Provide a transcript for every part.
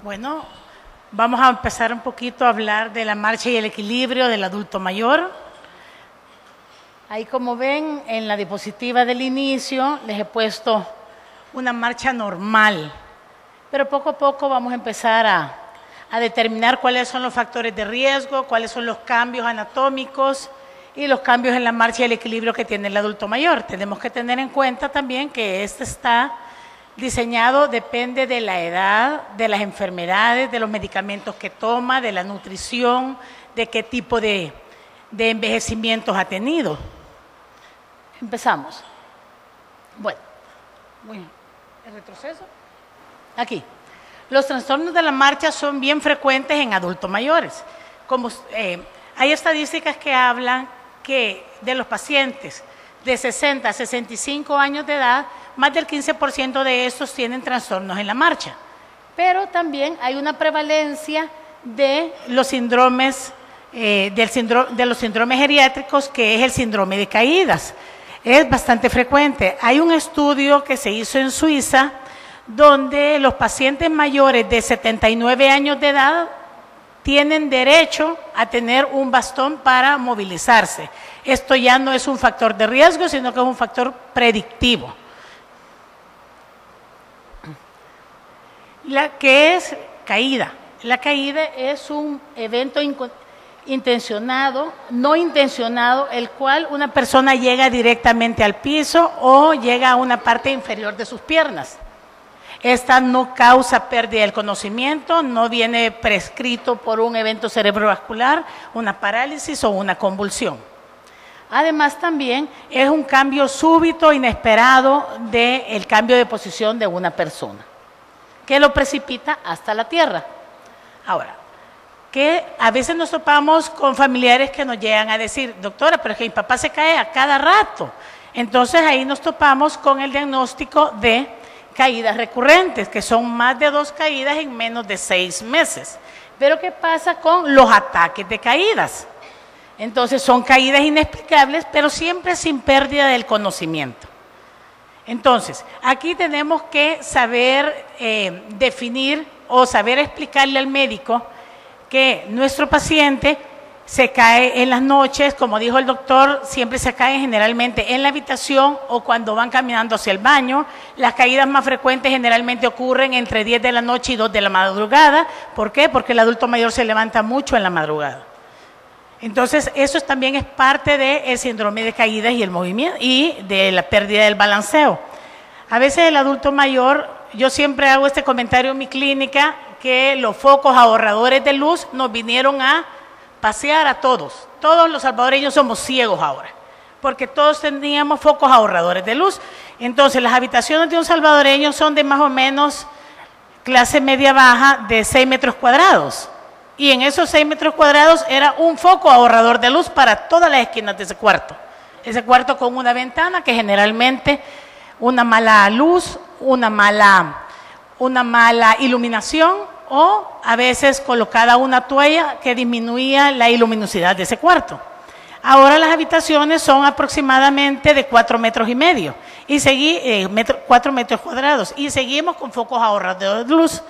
Bueno, vamos a empezar un poquito a hablar de la marcha y el equilibrio del adulto mayor. Ahí, como ven, en la diapositiva del inicio les he puesto una marcha normal, pero poco a poco vamos a empezar a determinar cuáles son los factores de riesgo, cuáles son los cambios anatómicos y los cambios en la marcha y el equilibrio que tiene el adulto mayor. Tenemos que tener en cuenta también que este está diseñado, depende de la edad, de las enfermedades, de los medicamentos que toma, de la nutrición, de qué tipo de envejecimientos ha tenido. Empezamos. Bueno, ¿el retroceso? Aquí. Los trastornos de la marcha son bien frecuentes en adultos mayores. Hay estadísticas que hablan que de los pacientes de 60 a 65 años de edad, más del 15% de estos tienen trastornos en la marcha. Pero también hay una prevalencia de los síndromes, de los síndromes geriátricos, que es el síndrome de caídas. Es bastante frecuente. Hay un estudio que se hizo en Suiza, donde los pacientes mayores de 79 años de edad tienen derecho a tener un bastón para movilizarse. Esto ya no es un factor de riesgo, sino que es un factor predictivo. ¿Qué es caída? La caída es un evento intencionado, no intencionado, el cual una persona llega directamente al piso o llega a una parte inferior de sus piernas. Esta no causa pérdida del conocimiento, no viene prescrito por un evento cerebrovascular, una parálisis o una convulsión. Además, también es un cambio súbito, inesperado del cambio de posición de una persona, que lo precipita hasta la tierra. Ahora, que a veces nos topamos con familiares que nos llegan a decir, doctora, pero es que mi papá se cae a cada rato. Entonces ahí nos topamos con el diagnóstico de caídas recurrentes, que son más de 2 caídas en menos de 6 meses. Pero ¿qué pasa con los ataques de caídas? Entonces son caídas inexplicables, pero siempre sin pérdida del conocimiento. Entonces, aquí tenemos que saber definir o saber explicarle al médico que nuestro paciente se cae en las noches, como dijo el doctor, siempre se cae generalmente en la habitación o cuando van caminando hacia el baño. Las caídas más frecuentes generalmente ocurren entre 10 de la noche y 2 de la madrugada. ¿Por qué? Porque el adulto mayor se levanta mucho en la madrugada. Entonces, eso también es parte del síndrome de caídas y el movimiento y de la pérdida del balanceo. A veces el adulto mayor, yo siempre hago este comentario en mi clínica, que los focos ahorradores de luz nos vinieron a pasear a todos. Todos los salvadoreños somos ciegos ahora, porque todos teníamos focos ahorradores de luz. Entonces, las habitaciones de un salvadoreño son de más o menos clase media-baja de 6 metros cuadrados. Y en esos 6 metros cuadrados era un foco ahorrador de luz para todas las esquinas de ese cuarto. Ese cuarto con una ventana que generalmente una mala luz, una mala iluminación, o a veces colocada una toalla que disminuía la luminosidad de ese cuarto. Ahora las habitaciones son aproximadamente de 4 metros y medio, 4 metros cuadrados, y seguimos con focos ahorradores de luz.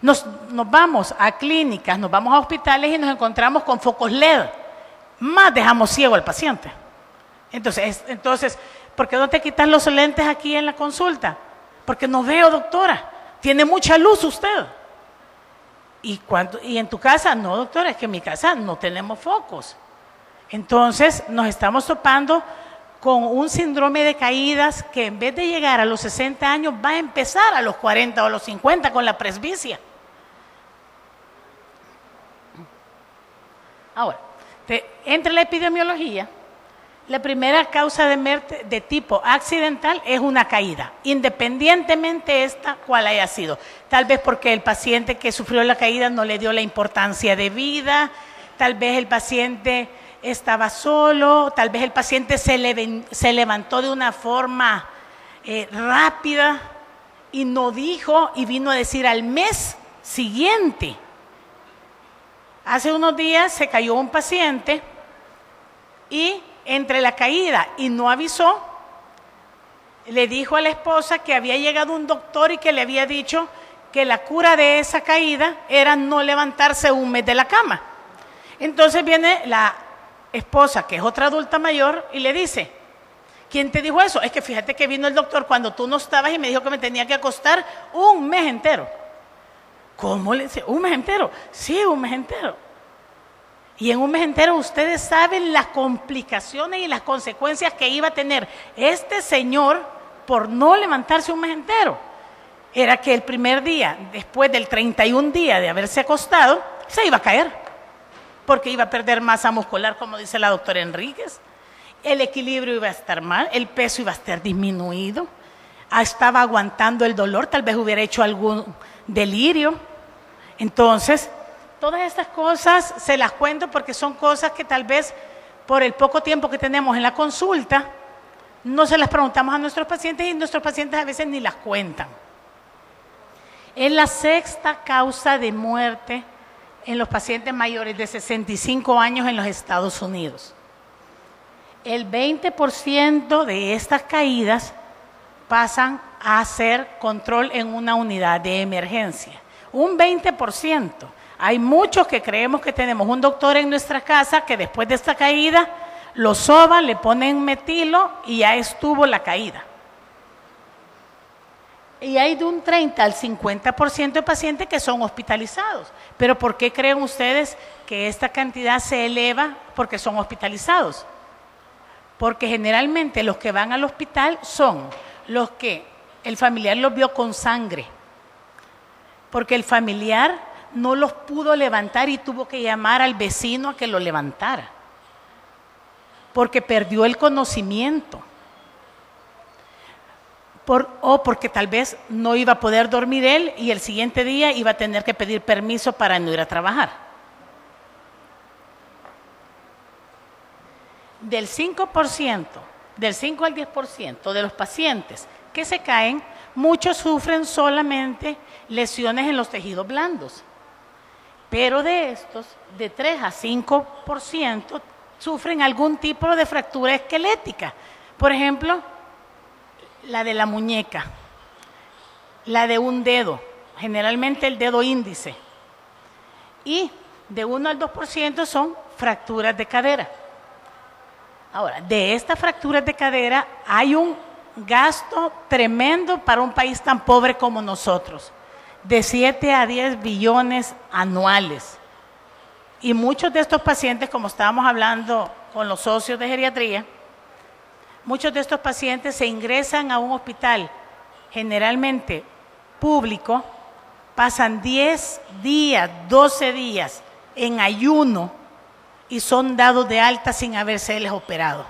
Nos vamos a clínicas, nos vamos a hospitales y nos encontramos con focos LED. Más dejamos ciego al paciente. Entonces, ¿por qué no te quitas los lentes aquí en la consulta? Porque no veo, doctora. Tiene mucha luz usted. ¿Y en tu casa? No, doctora, es que en mi casa no tenemos focos. Entonces, nos estamos topando con un síndrome de caídas que en vez de llegar a los 60 años, va a empezar a los 40 o a los 50 con la presbicia. Ahora, entre la epidemiología, la primera causa de muerte de tipo accidental es una caída, independientemente esta cuál haya sido. Tal vez porque el paciente que sufrió la caída no le dio la importancia de vida, tal vez el paciente estaba solo, tal vez el paciente se levantó de una forma rápida y no dijo y vino a decir al mes siguiente. Hace unos días se cayó un paciente y entre la caída y no avisó, le dijo a la esposa que había llegado un doctor y que le había dicho que la cura de esa caída era no levantarse un mes de la cama. Entonces viene la esposa, que es otra adulta mayor, y le dice, ¿quién te dijo eso? Es que fíjate que vino el doctor cuando tú no estabas y me dijo que me tenía que acostar un mes entero. ¿Cómo le dice? ¿Un mes entero? Sí, un mes entero. Y en un mes entero ustedes saben las complicaciones y las consecuencias que iba a tener este señor por no levantarse un mes entero. Era que el primer día, después del 31 día de haberse acostado, se iba a caer, porque iba a perder masa muscular, como dice la doctora Enríquez. El equilibrio iba a estar mal, el peso iba a estar disminuido, estaba aguantando el dolor, tal vez hubiera hecho algún delirio. Entonces, todas estas cosas se las cuento porque son cosas que tal vez por el poco tiempo que tenemos en la consulta, no se las preguntamos a nuestros pacientes y nuestros pacientes a veces ni las cuentan. Es la sexta causa de muerte en los pacientes mayores de 65 años en los Estados Unidos. El 20% de estas caídas pasan a ser control en una unidad de emergencia. Un 20%. Hay muchos que creemos que tenemos un doctor en nuestra casa que después de esta caída lo soban, le ponen metilo y ya estuvo la caída. Y hay de un 30 al 50% de pacientes que son hospitalizados. ¿Pero por qué creen ustedes que esta cantidad se eleva? Porque son hospitalizados. Porque generalmente los que van al hospital son los que el familiar los vio con sangre. Porque el familiar no los pudo levantar y tuvo que llamar al vecino a que lo levantara. Porque perdió el conocimiento. O porque tal vez no iba a poder dormir él y el siguiente día iba a tener que pedir permiso para no ir a trabajar. Del 5%, del 5 al 10% de los pacientes que se caen, muchos sufren solamente lesiones en los tejidos blandos. Pero de estos, de 3 a 5% sufren algún tipo de fractura esquelética. Por ejemplo, la de la muñeca, la de un dedo, generalmente el dedo índice. Y de 1 al 2% son fracturas de cadera. Ahora, de estas fracturas de cadera hay un gasto tremendo para un país tan pobre como nosotros, de 7 a 10 billones anuales. Y muchos de estos pacientes, como estábamos hablando con los socios de geriatría, muchos de estos pacientes se ingresan a un hospital, generalmente público, pasan 10 días, 12 días en ayuno y son dados de alta sin habérseles operado.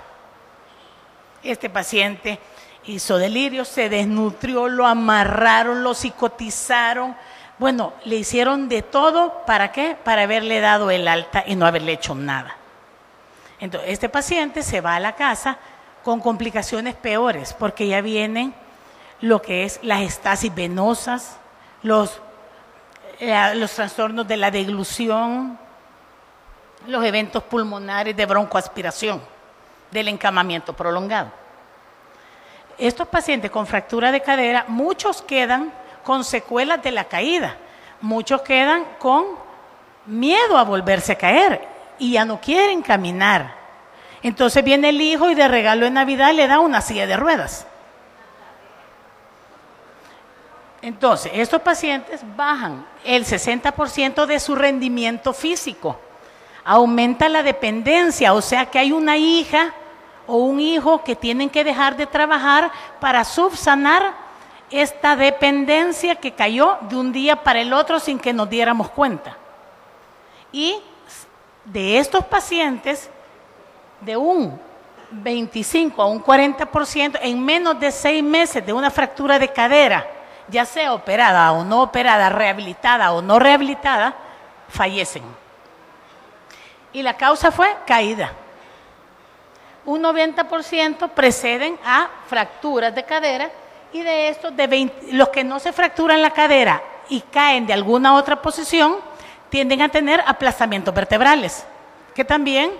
Este paciente hizo delirio, se desnutrió, lo amarraron, lo psicotizaron. Bueno, le hicieron de todo, ¿para qué? Para haberle dado el alta y no haberle hecho nada. Entonces, este paciente se va a la casa con complicaciones peores, porque ya vienen lo que es las estasis venosas, los trastornos de la deglución, los eventos pulmonares de broncoaspiración, del encamamiento prolongado. Estos pacientes con fractura de cadera, muchos quedan con secuelas de la caída, muchos quedan con miedo a volverse a caer y ya no quieren caminar. Entonces viene el hijo y de regalo de Navidad le da una silla de ruedas. Entonces, estos pacientes bajan el 60% de su rendimiento físico. Aumenta la dependencia, o sea que hay una hija o un hijo que tienen que dejar de trabajar para subsanar esta dependencia que cayó de un día para el otro sin que nos diéramos cuenta. Y de estos pacientes, de un 25 a un 40%, en menos de 6 meses de una fractura de cadera, ya sea operada o no operada, rehabilitada o no rehabilitada, fallecen. Y la causa fue caída. Un 90% preceden a fracturas de cadera y de estos, los que no se fracturan la cadera y caen de alguna otra posición, tienden a tener aplastamientos vertebrales, que también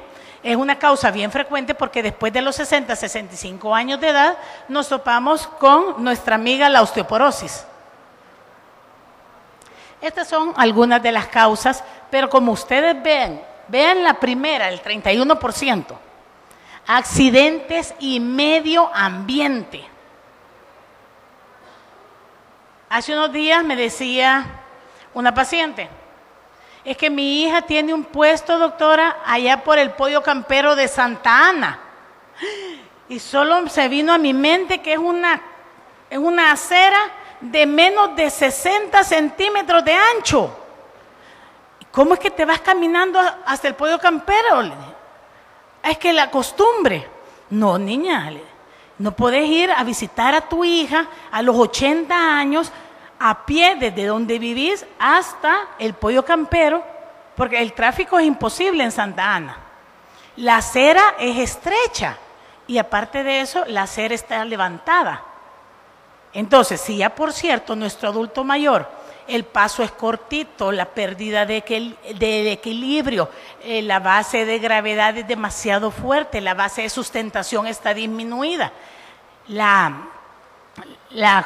es una causa bien frecuente porque después de los 60, 65 años de edad nos topamos con nuestra amiga la osteoporosis. Estas son algunas de las causas, pero como ustedes vean la primera, el 31%, accidentes y medio ambiente. Hace unos días me decía una paciente, es que mi hija tiene un puesto, doctora, allá por el Pollo Campero de Santa Ana. Y solo se vino a mi mente que es una acera de menos de 60 centímetros de ancho. ¿Cómo es que te vas caminando hasta el Pollo Campero? Es que la costumbre. No, niña, no puedes ir a visitar a tu hija a los 80 años a pie desde donde vivís hasta el Pollo Campero, porque el tráfico es imposible en Santa Ana. La acera es estrecha y aparte de eso, la acera está levantada. Entonces, si ya por cierto nuestro adulto mayor, el paso es cortito, la pérdida de equilibrio, la base de gravedad es demasiado fuerte, la base de sustentación está disminuida,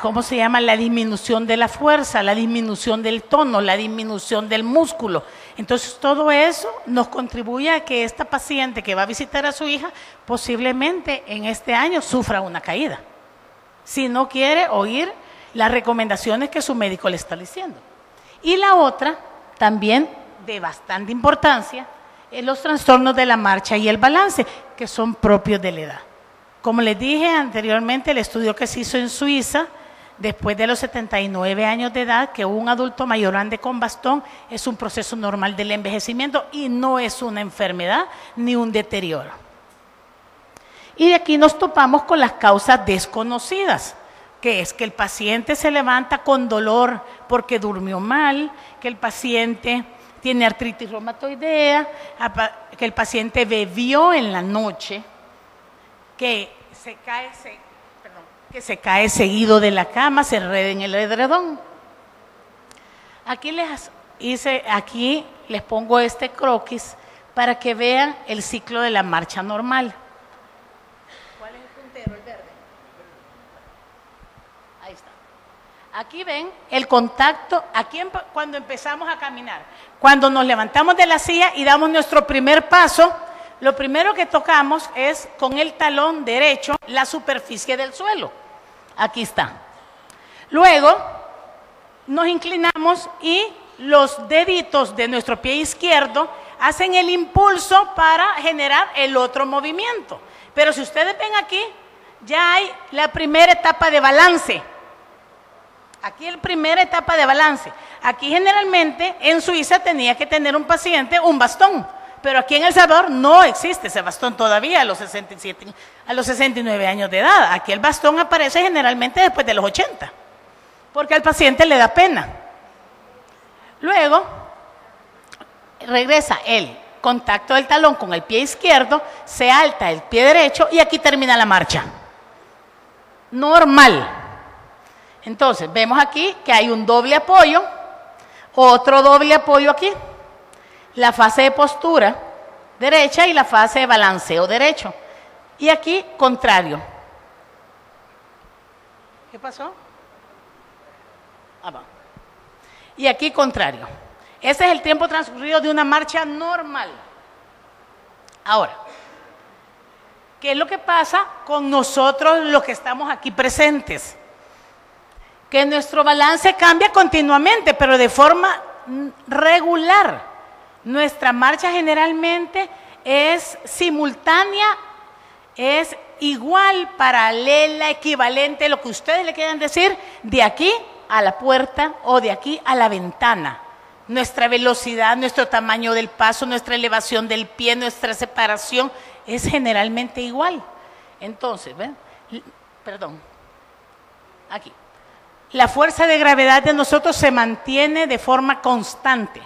¿cómo se llama? La disminución de la fuerza, la disminución del tono, la disminución del músculo. Entonces, todo eso nos contribuye a que esta paciente que va a visitar a su hija, posiblemente en este año sufra una caída, si no quiere oír las recomendaciones que su médico le está diciendo. Y la otra, también de bastante importancia, es los trastornos de la marcha y el balance, que son propios de la edad. Como les dije anteriormente, el estudio que se hizo en Suiza, después de los 79 años de edad, que un adulto mayor ande con bastón, es un proceso normal del envejecimiento y no es una enfermedad ni un deterioro. Y de aquí nos topamos con las causas desconocidas, que es que el paciente se levanta con dolor porque durmió mal, que el paciente tiene artritis reumatoidea, que el paciente bebió en la noche, que se cae seguido de la cama, se enreda en el edredón. Aquí les pongo este croquis para que vean el ciclo de la marcha normal. ¿Cuál es el puntero, el verde? Ahí está. Aquí ven el contacto, cuando empezamos a caminar. Cuando nos levantamos de la silla y damos nuestro primer paso, lo primero que tocamos es con el talón derecho la superficie del suelo. Aquí está. Luego nos inclinamos y los deditos de nuestro pie izquierdo hacen el impulso para generar el otro movimiento. Pero si ustedes ven aquí, ya hay la primera etapa de balance. Aquí la primera etapa de balance. Aquí generalmente en Suiza tenía que tener un paciente un bastón. Pero aquí en El Salvador no existe ese bastón todavía a los 69 años de edad. Aquí el bastón aparece generalmente después de los 80, porque al paciente le da pena. Luego, regresa el contacto del talón con el pie izquierdo, se alza el pie derecho y aquí termina la marcha. Normal. Entonces, vemos aquí que hay un doble apoyo, otro doble apoyo aquí. La fase de postura derecha y la fase de balanceo derecho. Y aquí, contrario. ¿Qué pasó? Va. Y aquí, contrario. Ese es el tiempo transcurrido de una marcha normal. Ahora, ¿qué es lo que pasa con nosotros los que estamos aquí presentes? Que nuestro balance cambia continuamente, pero de forma regular. Nuestra marcha generalmente es simultánea, es igual, paralela, equivalente, lo que ustedes le quieran decir, de aquí a la puerta o de aquí a la ventana. Nuestra velocidad, nuestro tamaño del paso, nuestra elevación del pie, nuestra separación es generalmente igual. Entonces, ¿ven? Perdón, aquí. La fuerza de gravedad de nosotros se mantiene de forma constante.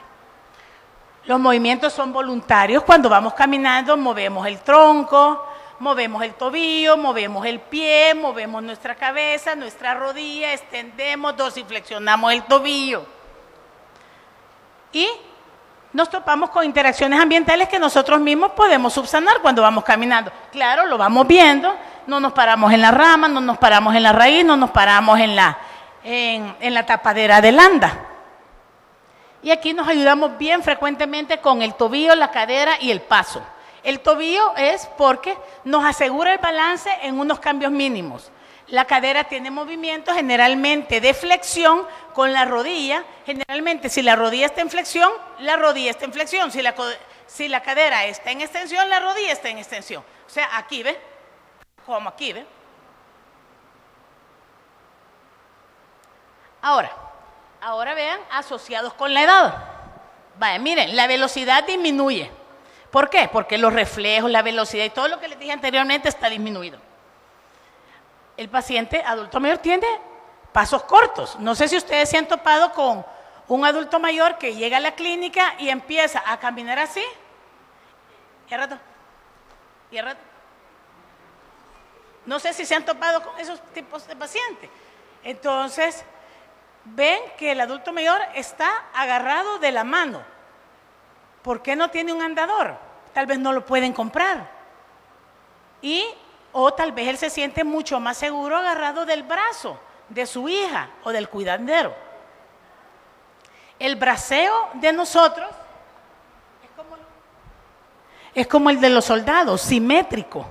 Los movimientos son voluntarios. Cuando vamos caminando, movemos el tronco, movemos el tobillo, movemos el pie, movemos nuestra cabeza, nuestra rodilla, extendemos, dorsiflexionamos el tobillo. Y nos topamos con interacciones ambientales que nosotros mismos podemos subsanar cuando vamos caminando. Claro, lo vamos viendo, no nos paramos en la rama, no nos paramos en la raíz, no nos paramos en la tapadera del anda. Y aquí nos ayudamos bien frecuentemente con el tobillo, la cadera y el paso. El tobillo es porque nos asegura el balance en unos cambios mínimos. La cadera tiene movimiento generalmente de flexión con la rodilla. Generalmente, si la rodilla está en flexión, la rodilla está en flexión. Si la cadera está en extensión, la rodilla está en extensión. O sea, aquí, ¿ve? Como aquí, ¿ve? Ahora vean, asociados con la edad. Vaya, miren, la velocidad disminuye. ¿Por qué? Porque los reflejos, la velocidad y todo lo que les dije anteriormente está disminuido. El paciente adulto mayor tiene pasos cortos. No sé si ustedes se han topado con un adulto mayor que llega a la clínica y empieza a caminar así. Y al rato. No sé si se han topado con esos tipos de pacientes. Entonces, ven que el adulto mayor está agarrado de la mano. ¿Por qué no tiene un andador? Tal vez no lo pueden comprar. O tal vez él se siente mucho más seguro agarrado del brazo de su hija o del cuidadero. El braceo de nosotros es como el de los soldados, simétrico.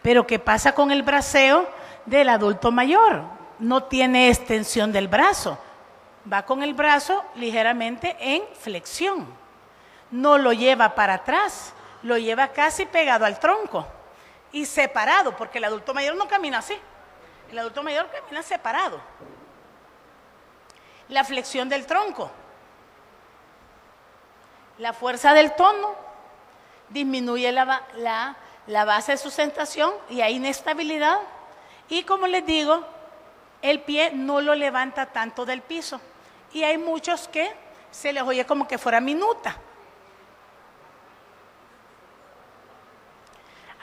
Pero ¿qué pasa con el braceo del adulto mayor? No tiene extensión del brazo. Va con el brazo ligeramente en flexión. No lo lleva para atrás, lo lleva casi pegado al tronco y separado, porque el adulto mayor no camina así. El adulto mayor camina separado. La flexión del tronco. La fuerza del tono disminuye la base de sustentación y hay inestabilidad. Y como les digo, el pie no lo levanta tanto del piso. Y hay muchos que se les oye como que fuera minuta.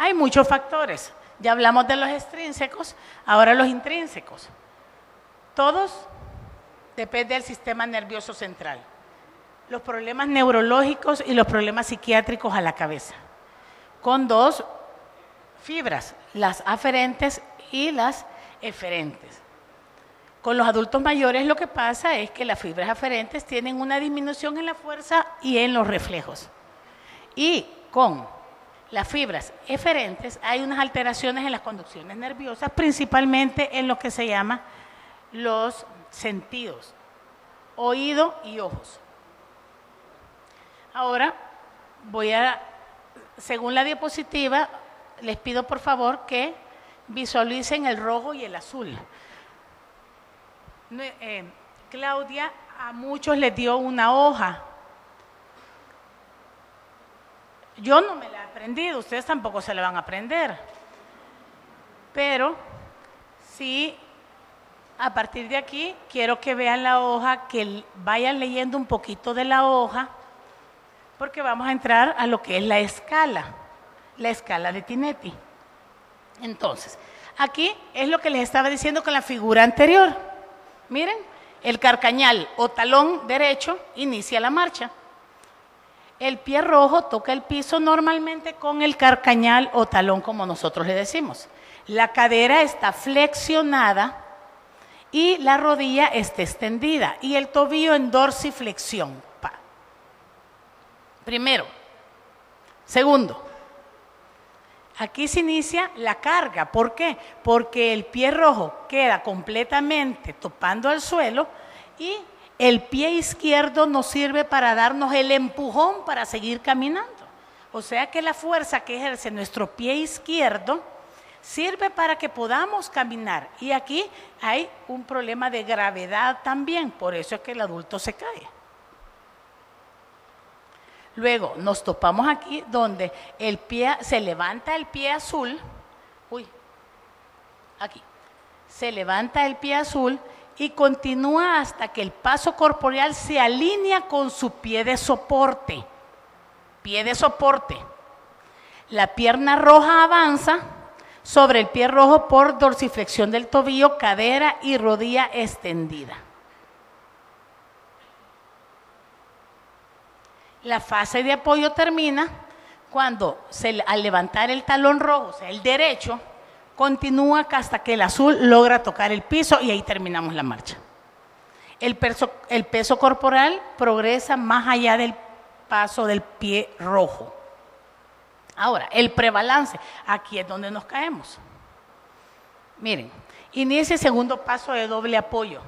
Hay muchos factores. Ya hablamos de los extrínsecos, ahora los intrínsecos. Todos dependen del sistema nervioso central. Los problemas neurológicos y los problemas psiquiátricos a la cabeza. Con dos fibras, las aferentes y las eferentes. Con los adultos mayores lo que pasa es que las fibras aferentes tienen una disminución en la fuerza y en los reflejos. Y con las fibras eferentes hay unas alteraciones en las conducciones nerviosas, principalmente en lo que se llama los sentidos, oído y ojos. Ahora según la diapositiva, les pido por favor que visualicen el rojo y el azul. Claudia a muchos les dio una hoja. Yo no me la he aprendido, ustedes tampoco se la van a aprender. Pero sí, a partir de aquí, quiero que vean la hoja, que vayan leyendo un poquito de la hoja, porque vamos a entrar a lo que es la escala de Tinetti. Entonces, aquí es lo que les estaba diciendo con la figura anterior. Miren, el carcañal o talón derecho inicia la marcha. El pie rojo toca el piso normalmente con el carcañal o talón, como nosotros le decimos. La cadera está flexionada y la rodilla está extendida y el tobillo en dorsiflexión. Primero. Segundo, aquí se inicia la carga. ¿Por qué? Porque el pie rojo queda completamente topando al suelo y el pie izquierdo nos sirve para darnos el empujón para seguir caminando. O sea que la fuerza que ejerce nuestro pie izquierdo sirve para que podamos caminar. Y aquí hay un problema de gravedad también, por eso es que el adulto se cae. Luego nos topamos aquí donde el pie, se levanta el pie azul, se levanta el pie azul y continúa hasta que el paso corporal se alinea con su pie de soporte. La pierna roja avanza sobre el pie rojo por dorsiflexión del tobillo, cadera y rodilla extendida. La fase de apoyo termina cuando al levantar el talón rojo, o sea, el derecho, continúa hasta que el azul logra tocar el piso y ahí terminamos la marcha. El peso corporal progresa más allá del paso del pie rojo. Ahora, el prebalance, aquí es donde nos caemos. Miren, inicia el segundo paso de doble apoyo.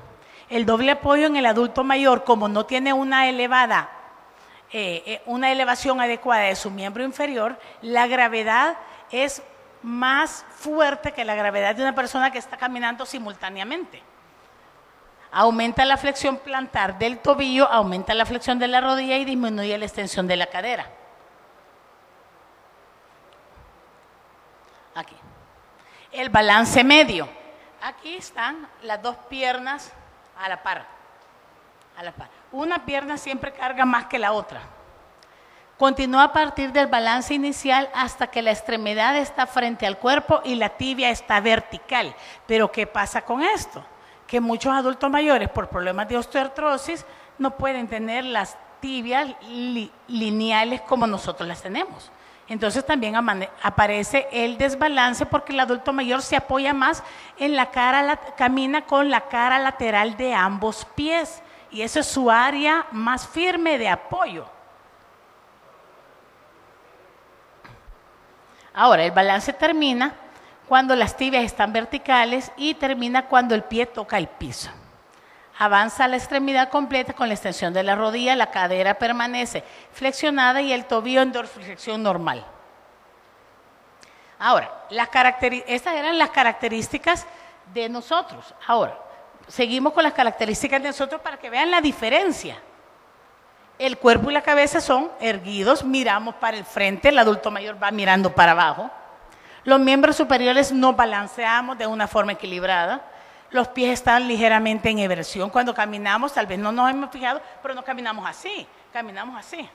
El doble apoyo en el adulto mayor, como no tiene una elevación adecuada de su miembro inferior, la gravedad es más fuerte que la gravedad de una persona que está caminando simultáneamente. Aumenta la flexión plantar del tobillo, aumenta la flexión de la rodilla y disminuye la extensión de la cadera. Aquí. El balance medio. Aquí están las dos piernas a la par. Una pierna siempre carga más que la otra. Continúa a partir del balance inicial hasta que la extremidad está frente al cuerpo y la tibia está vertical. Pero ¿qué pasa con esto? Que muchos adultos mayores por problemas de osteoartrosis no pueden tener las tibias lineales como nosotros las tenemos. Entonces también aparece el desbalance porque el adulto mayor se apoya más en la cara, camina con la cara lateral de ambos pies y esa es su área más firme de apoyo. Ahora, el balance termina cuando las tibias están verticales y termina cuando el pie toca el piso. Avanza a la extremidad completa con la extensión de la rodilla, la cadera permanece flexionada y el tobillo en dorsiflexión normal. Ahora, estas eran las características de nosotros. Ahora, seguimos con las características de nosotros para que vean la diferencia. El cuerpo y la cabeza son erguidos, miramos para el frente, el adulto mayor va mirando para abajo. Los miembros superiores nos balanceamos de una forma equilibrada. Los pies están ligeramente en eversión. Cuando caminamos, tal vez no nos hemos fijado, pero no caminamos así, caminamos así.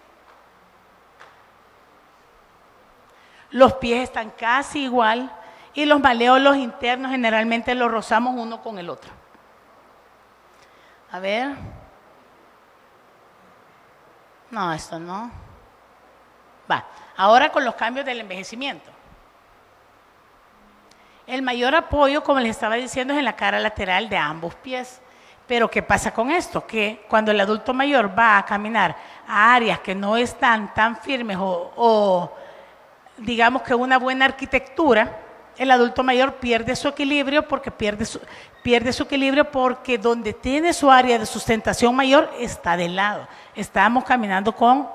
Los pies están casi igual y los maleolos internos generalmente los rozamos uno con el otro. A ver. No, esto no. Va. Ahora con los cambios del envejecimiento. El mayor apoyo, como les estaba diciendo, es en la cara lateral de ambos pies. Pero ¿qué pasa con esto? Que cuando el adulto mayor va a caminar a áreas que no están tan firmes o digamos que una buena arquitectura, el adulto mayor pierde su equilibrio porque donde tiene su área de sustentación mayor está de lado. Estamos caminando con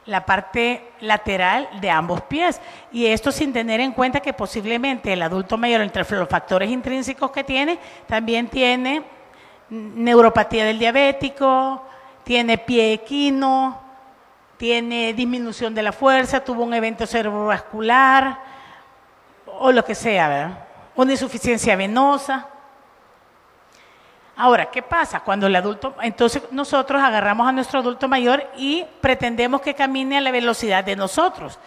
la parte lateral de ambos pies y esto sin tener en cuenta que posiblemente el adulto mayor, entre los factores intrínsecos que tiene, también tiene neuropatía del diabético, tiene pie equino, tiene disminución de la fuerza, tuvo un evento cerebrovascular o lo que sea, ¿verdad? Una insuficiencia venosa. Ahora, ¿qué pasa? Cuando el adulto, entonces nosotros agarramos a nuestro adulto mayor y pretendemos que camine a la velocidad de nosotros.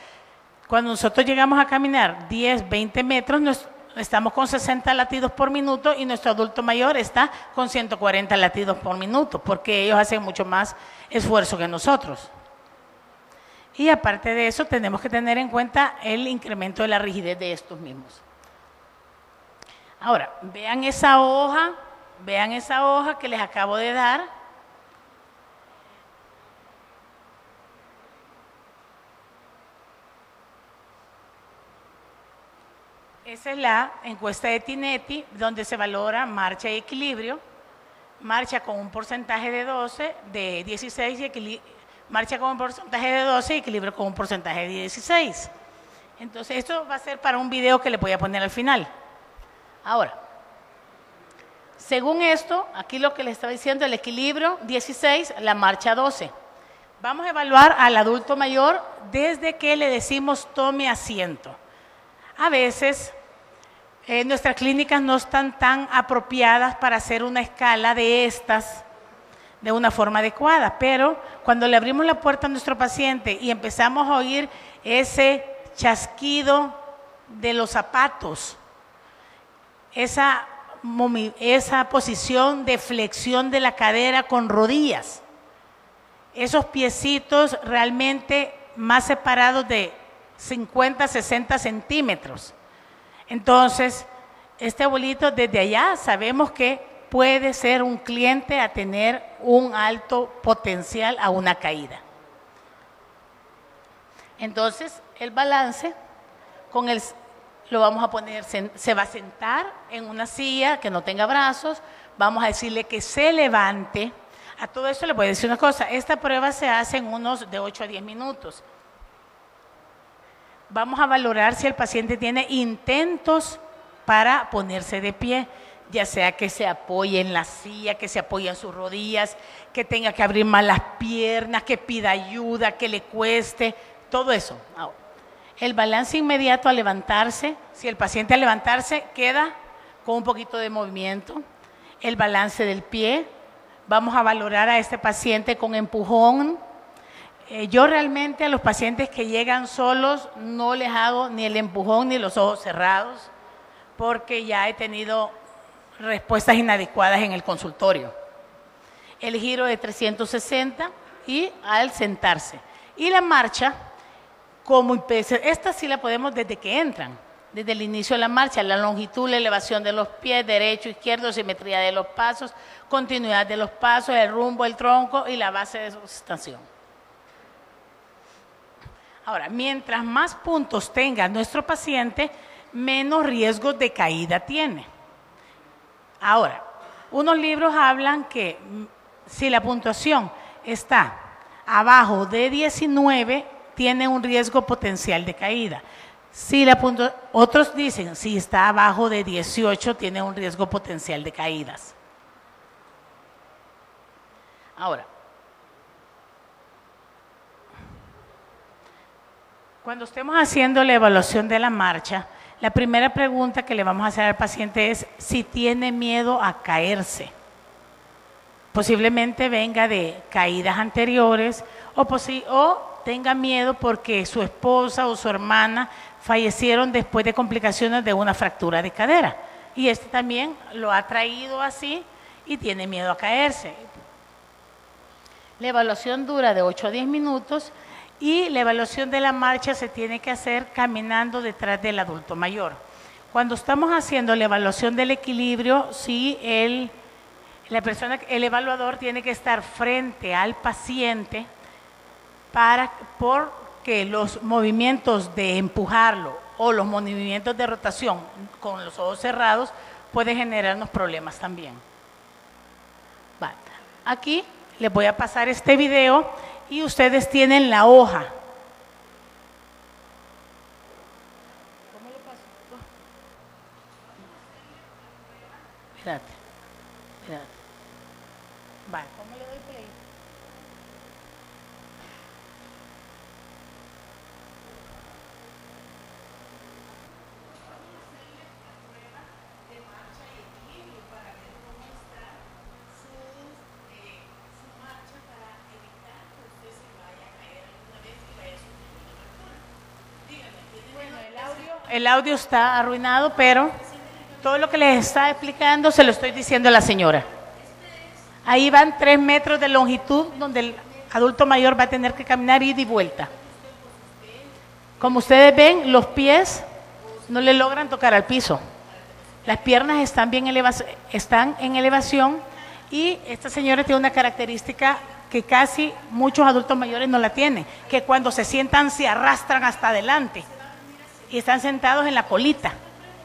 Cuando nosotros llegamos a caminar 10, 20 metros, estamos con 60 latidos por minuto y nuestro adulto mayor está con 140 latidos por minuto, porque ellos hacen mucho más esfuerzo que nosotros. Y aparte de eso, tenemos que tener en cuenta el incremento de la rigidez de estos mismos. Ahora, vean esa hoja que les acabo de dar. Esa es la encuesta de Tinetti, donde se valora marcha y equilibrio. Marcha con un porcentaje de 16 y marcha con un porcentaje de 12 y equilibrio con un porcentaje de 16. Entonces, esto va a ser para un video que le voy a poner al final. Ahora, según esto, aquí lo que les estaba diciendo, el equilibrio 16, la marcha 12. Vamos a evaluar al adulto mayor desde que le decimos tome asiento. A veces nuestras clínicas no están tan apropiadas para hacer una escala de estas de una forma adecuada, pero cuando le abrimos la puerta a nuestro paciente y empezamos a oír ese chasquido de los zapatos, esa posición de flexión de la cadera con rodillas, esos piecitos realmente más separados de 50, 60 centímetros. Entonces, este abuelito desde allá sabemos que puede ser un cliente a tener un alto potencial a una caída. Entonces, el balance lo vamos a poner, se va a sentar en una silla que no tenga brazos, vamos a decirle que se levante. A todo esto le voy a decir una cosa, esta prueba se hace en unos de 8 a 10 minutos. Vamos a valorar si el paciente tiene intentos para ponerse de pie, ya sea que se apoye en la silla, que se apoye en sus rodillas, que tenga que abrir más las piernas, que pida ayuda, que le cueste, todo eso. Ahora, el balance inmediato al levantarse, si el paciente al levantarse queda con un poquito de movimiento, el balance del pie, vamos a valorar a este paciente con empujón. Yo realmente a los pacientes que llegan solos no les hago ni el empujón ni los ojos cerrados, porque ya he tenido respuestas inadecuadas en el consultorio. El giro de 360 y al sentarse. Y la marcha, esta sí la podemos desde que entran, desde el inicio de la marcha, la longitud, la elevación de los pies, derecho, izquierdo, simetría de los pasos, continuidad de los pasos, el rumbo, el tronco y la base de sustentación. Ahora, mientras más puntos tenga nuestro paciente, menos riesgos de caída tiene. Ahora, unos libros hablan que si la puntuación está abajo de 19, tiene un riesgo potencial de caída. Otros dicen, si está abajo de 18, tiene un riesgo potencial de caídas. Ahora, cuando estemos haciendo la evaluación de la marcha, la primera pregunta que le vamos a hacer al paciente es si tiene miedo a caerse. Posiblemente venga de caídas anteriores o tenga miedo porque su esposa o su hermana fallecieron después de complicaciones de una fractura de cadera. Y este también lo ha traído así y tiene miedo a caerse. La evaluación dura de 8 a 10 minutos y la evaluación de la marcha se tiene que hacer caminando detrás del adulto mayor. Cuando estamos haciendo la evaluación del equilibrio, sí, el evaluador tiene que estar frente al paciente porque los movimientos de empujarlo o los movimientos de rotación con los ojos cerrados pueden generarnos problemas también. Vale. Aquí les voy a pasar este video y ustedes tienen la hoja. ¿Cómo lo paso? Espérate. Vale, ¿cómo le doy play? El audio está arruinado, pero todo lo que les está explicando se lo estoy diciendo a la señora. Ahí van 3 metros de longitud donde el adulto mayor va a tener que caminar ida y vuelta. Como ustedes ven, los pies no le logran tocar al piso. Las piernas están en elevación y esta señora tiene una característica que casi muchos adultos mayores no la tienen, que cuando se sientan se arrastran hasta adelante y están sentados en la colita.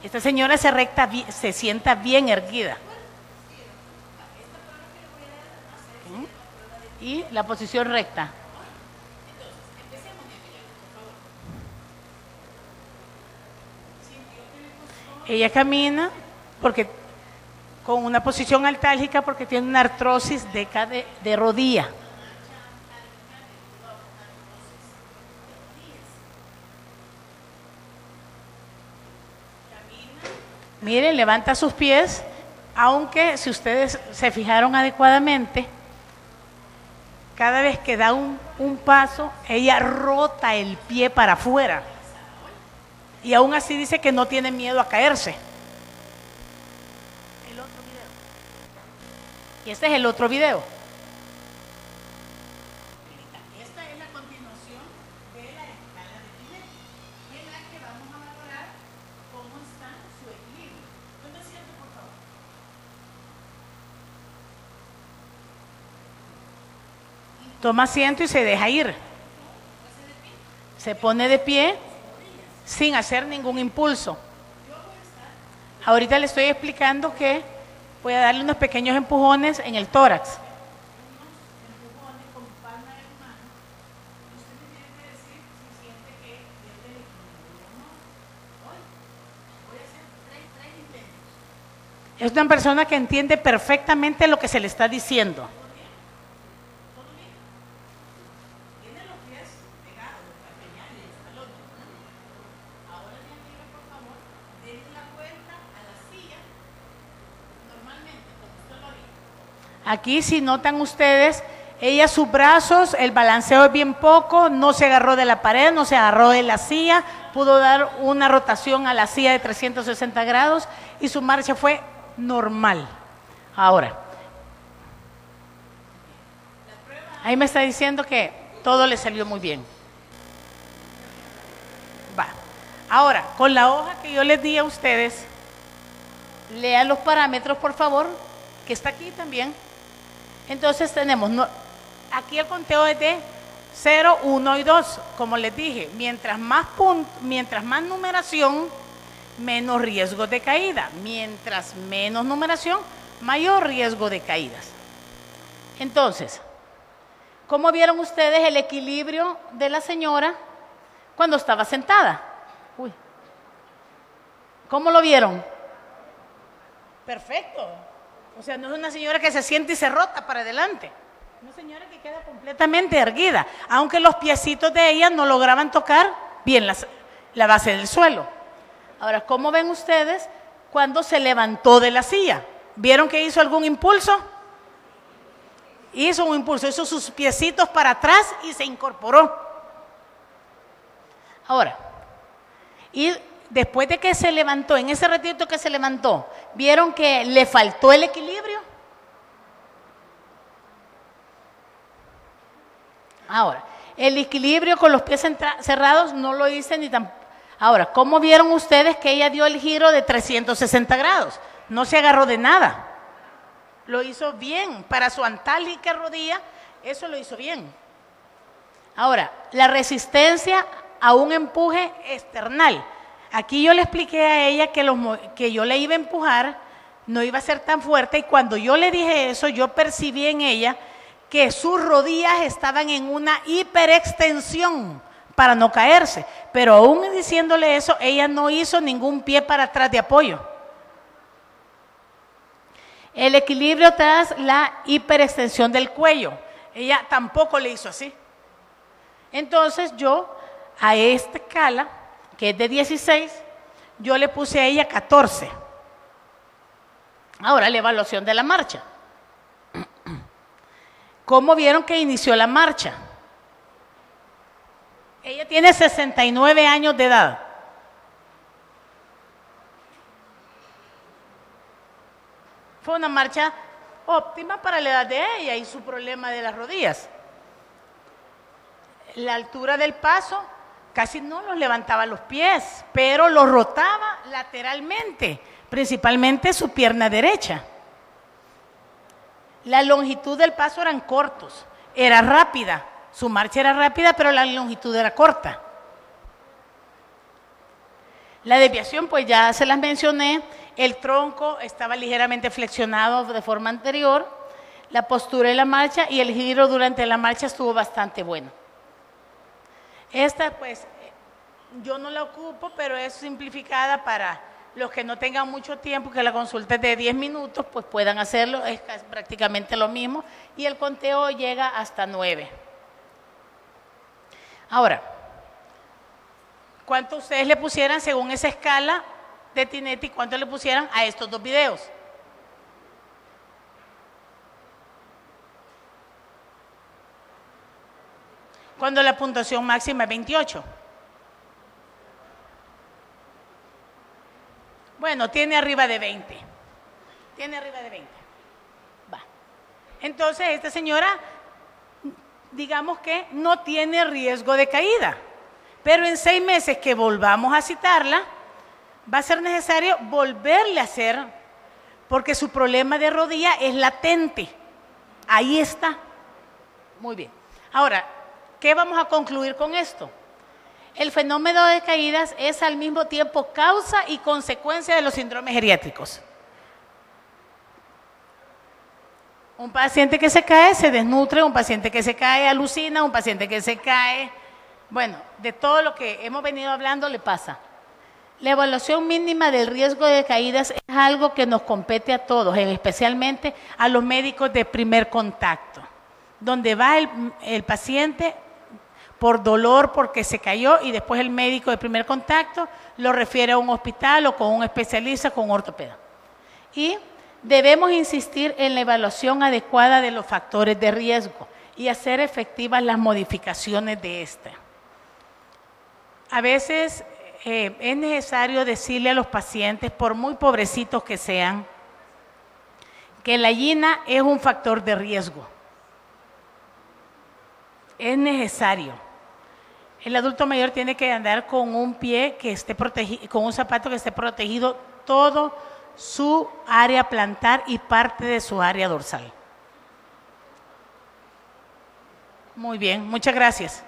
Esta señora se sienta bien erguida. Y la posición recta. Ella camina con una posición altálgica porque tiene una artrosis de rodilla. Miren, levanta sus pies, aunque si ustedes se fijaron adecuadamente, cada vez que da un paso, ella rota el pie para afuera. Y aún así dice que no tiene miedo a caerse. El otro video. Y este es el otro video. Esta es la continuación de la escala de Gillette, en la que vamos a valorar cómo está su equilibrio. ¿Dónde siento, por favor? Toma asiento y se deja ir. Se pone de pie sin hacer ningún impulso. Ahorita le estoy explicando que voy a darle unos pequeños empujones en el tórax. Es una persona que entiende perfectamente lo que se le está diciendo. Aquí, si notan ustedes, ella sus brazos, el balanceo es bien poco, no se agarró de la pared, no se agarró de la silla, pudo dar una rotación a la silla de 360 grados y su marcha fue normal. Ahora, ahí me está diciendo que todo le salió muy bien. Va. Ahora, con la hoja que yo les di a ustedes, lean los parámetros, por favor, que está aquí también. Entonces tenemos, aquí el conteo es de 0, 1 y 2, como les dije, mientras más numeración, menos riesgo de caída, mientras menos numeración, mayor riesgo de caídas. Entonces, ¿cómo vieron ustedes el equilibrio de la señora cuando estaba sentada? Uy. ¿Cómo lo vieron? Perfecto. O sea, no es una señora que se siente y se rota para adelante. Una señora que queda completamente erguida, aunque los piecitos de ella no lograban tocar bien la base del suelo. Ahora, ¿cómo ven ustedes cuando se levantó de la silla? ¿Vieron que hizo algún impulso? Hizo un impulso, hizo sus piecitos para atrás y se incorporó. Ahora, y después de que se levantó, en ese ratito que se levantó, ¿vieron que le faltó el equilibrio? Ahora, el equilibrio con los pies cerrados no lo hice ni tampoco. Ahora, ¿cómo vieron ustedes que ella dio el giro de 360 grados? No se agarró de nada. Lo hizo bien. Para su antálica rodilla, eso lo hizo bien. Ahora, la resistencia a un empuje external. Aquí yo le expliqué a ella que yo le iba a empujar, no iba a ser tan fuerte, y cuando yo le dije eso, yo percibí en ella que sus rodillas estaban en una hiperextensión para no caerse, pero aún diciéndole eso, ella no hizo ningún pie para atrás de apoyo. El equilibrio tras la hiperextensión del cuello, ella tampoco le hizo así. Entonces yo a esta escala, que es de 16, yo le puse a ella 14. Ahora la evaluación de la marcha. ¿Cómo vieron que inició la marcha? Ella tiene 69 años de edad. Fue una marcha óptima para la edad de ella y su problema de las rodillas. La altura del paso casi no los levantaba los pies, pero los rotaba lateralmente, principalmente su pierna derecha. La longitud del paso eran cortos, era rápida, su marcha era rápida, pero la longitud era corta. La desviación, pues ya se las mencioné, el tronco estaba ligeramente flexionado de forma anterior, la postura de la marcha y el giro durante la marcha estuvo bastante bueno. Esta, pues, yo no la ocupo, pero es simplificada para los que no tengan mucho tiempo, que la consulta es de 10 minutos, pues puedan hacerlo, es prácticamente lo mismo, y el conteo llega hasta 9. Ahora, ¿cuánto ustedes le pusieran según esa escala de Tinetti? ¿Cuánto le pusieran a estos dos videos? Cuando la puntuación máxima es 28. Bueno, tiene arriba de 20. Tiene arriba de 20. Va. Entonces, esta señora, digamos que no tiene riesgo de caída. Pero en 6 meses que volvamos a citarla, va a ser necesario volverle a hacer, porque su problema de rodilla es latente. Ahí está. Muy bien. Ahora, ¿qué vamos a concluir con esto? El fenómeno de caídas es al mismo tiempo causa y consecuencia de los síndromes geriátricos. Un paciente que se cae se desnutre, un paciente que se cae alucina, un paciente que se cae, bueno, de todo lo que hemos venido hablando le pasa. La evaluación mínima del riesgo de caídas es algo que nos compete a todos, especialmente a los médicos de primer contacto, donde va el paciente por dolor porque se cayó y después el médico de primer contacto lo refiere a un hospital o con un especialista, con un ortopeda. Y debemos insistir en la evaluación adecuada de los factores de riesgo y hacer efectivas las modificaciones de este. A veces es necesario decirle a los pacientes, por muy pobrecitos que sean, que la INA es un factor de riesgo. Es necesario. El adulto mayor tiene que andar con un pie que esté protegido, con un zapato que esté protegido todo su área plantar y parte de su área dorsal. Muy bien, muchas gracias.